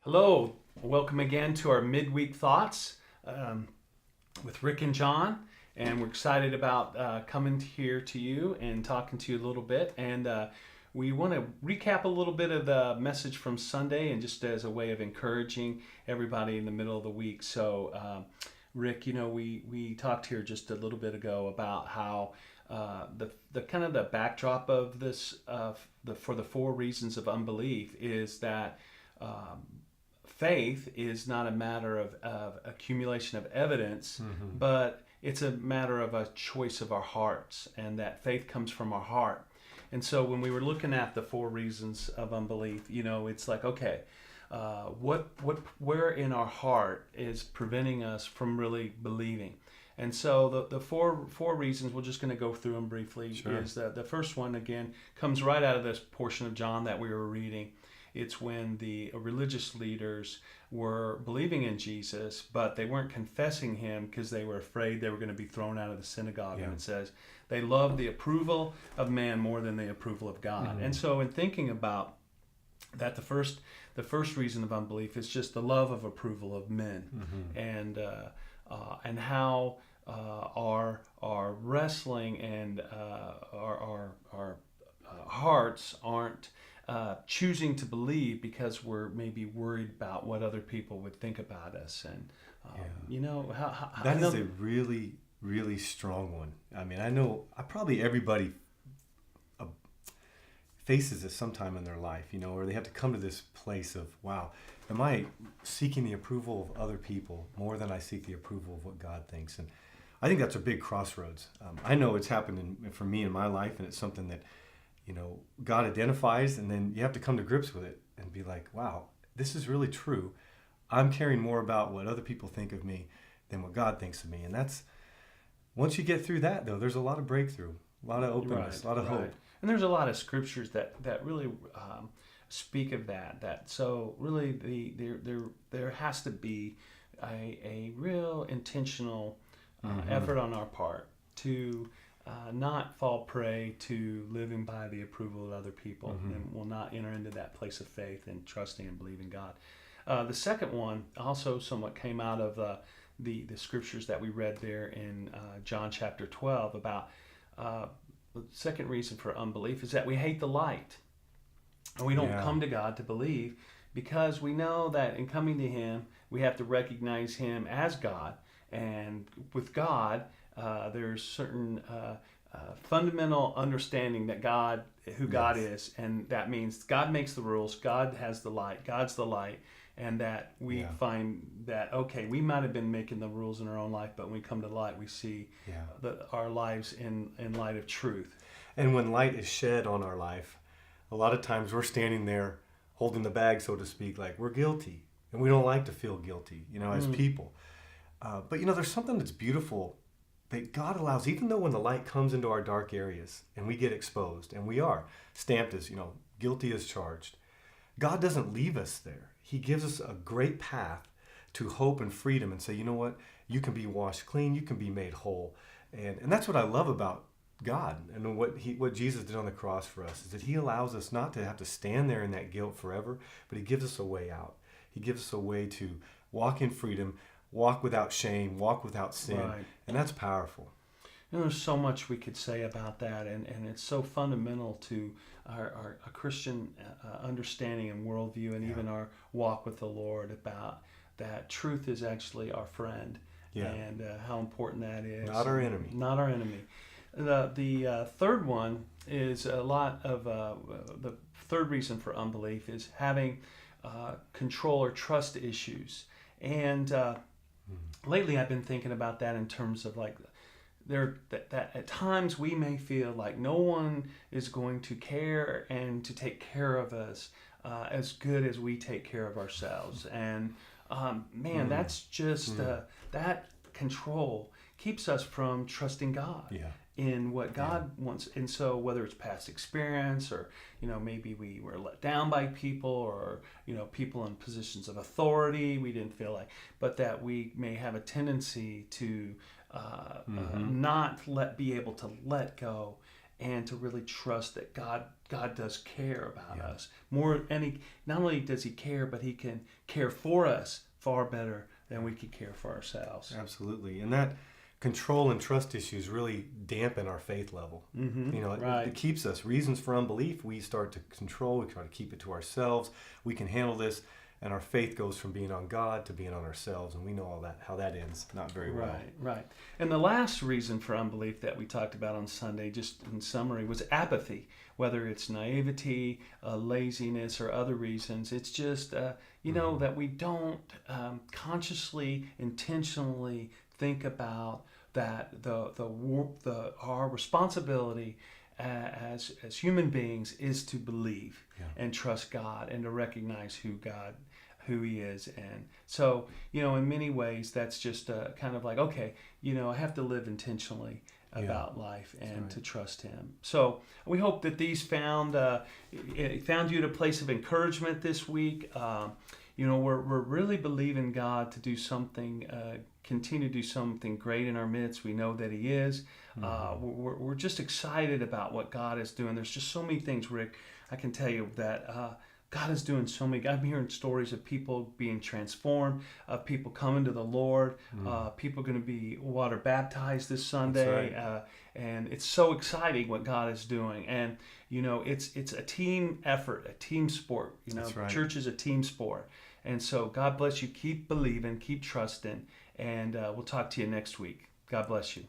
Hello, welcome again to our Midweek Thoughts with Rick and John. And we're excited about coming here to you and talking to you a little bit. And we want to recap a little bit of the message from Sunday and just as a way of encouraging everybody in the middle of the week. So, Rick, we talked here just a little bit ago about how the kind of the backdrop of this for the four reasons of unbelief is that faith is not a matter of accumulation of evidence, but it's a matter of a choice of our hearts, and that faith comes from our heart. And so when we were looking at the four reasons of unbelief, it's like, okay, where in our heart is preventing us from really believing? And so the four reasons, we're just going to go through them briefly. Sure. Is that the first one, again, comes right out of this portion of John that we were reading. It's when the religious leaders were believing in Jesus, but they weren't confessing him because they were afraid they were going to be thrown out of the synagogue. Yeah. And it says they loved the approval of man more than the approval of God. Mm-hmm. And so in thinking about that, the first reason of unbelief is just the love of approval of men, and how our wrestling and our hearts aren't choosing to believe because we're maybe worried about what other people would think about us. And that is a really, really strong one. I mean, I know probably everybody faces this sometime in their life, or they have to come to this place of, wow, am I seeking the approval of other people more than I seek the approval of what God thinks? And I think that's a big crossroads. I know it's happened for me in my life, and it's something that God identifies, and then you have to come to grips with it and be like, wow, this is really true. I'm caring more about what other people think of me than what God thinks of me. And that's, once you get through that, though, there's a lot of breakthrough, a lot of openness, a lot of hope. And there's a lot of scriptures that really speak of that. So really there has to be a real intentional effort on our part to not fall prey to living by the approval of other people, and will not enter into that place of faith and trusting and believing God. The second one also somewhat came out of the scriptures that we read there in John chapter 12 about the second reason for unbelief is that we hate the light. And we don't come to God to believe because we know that in coming to him, we have to recognize him as God. And with God, there's certain fundamental understanding that God is, and that means God makes the rules, God has the light, God's the light, and that we find that, okay, we might have been making the rules in our own life, but when we come to light, we see our lives in light of truth. And when light is shed on our life, a lot of times we're standing there holding the bag, so to speak, like we're guilty, and we don't like to feel guilty, as people. But there's something that's beautiful that God allows, even though when the light comes into our dark areas and we get exposed, and we are stamped as, guilty as charged, God doesn't leave us there. He gives us a great path to hope and freedom and say, you know what, you can be washed clean, you can be made whole. And that's what I love about God and what Jesus did on the cross for us, is that he allows us not to have to stand there in that guilt forever, but he gives us a way out. He gives us a way to walk in freedom, walk without shame, walk without sin. Right. And that's powerful. There's so much we could say about that, and it's so fundamental to our Christian understanding and worldview, and even our walk with the Lord, about that truth is actually our friend, and how important that is. Not our enemy. Not our enemy. The third one is a lot of the third reason for unbelief is having control or trust issues. And lately I've been thinking about that in terms of like that at times we may feel like no one is going to care and to take care of us as good as we take care of ourselves. And that's just that control keeps us from trusting God in what God wants. And so whether it's past experience, or maybe we were let down by people, or people in positions of authority we didn't feel like, but that we may have a tendency to not be able to let go and to really trust that God does care about us more. And not only does he care, but he can care for us far better than we could care for ourselves. Absolutely. And that control and trust issues really dampen our faith level. It keeps us. Reasons for unbelief, we start to control, we try to keep it to ourselves. We can handle this. And our faith goes from being on God to being on ourselves. And we know all that, how that ends not very well. Right. And the last reason for unbelief that we talked about on Sunday, just in summary, was apathy. Whether it's naivety, laziness, or other reasons, it's just, that we don't consciously, intentionally think about that our responsibility as human beings is to believe and trust God and to recognize who he is. And so, in many ways, that's just kind of like, okay, I have to live intentionally about life and to trust him. So we hope that these found you at a place of encouragement this week. We're really believing God to do something, continue to do something great in our midst. We know that he is. We're just excited about what God is doing. There's just so many things, Rick, I can tell you that God is doing so many. I'm hearing stories of people being transformed, of people coming to the Lord, people going to be water baptized this Sunday. That's right. And it's so exciting what God is doing. And, it's a team effort, a team sport. That's right. Church is a team sport. And so God bless you. Keep believing, keep trusting, and we'll talk to you next week. God bless you.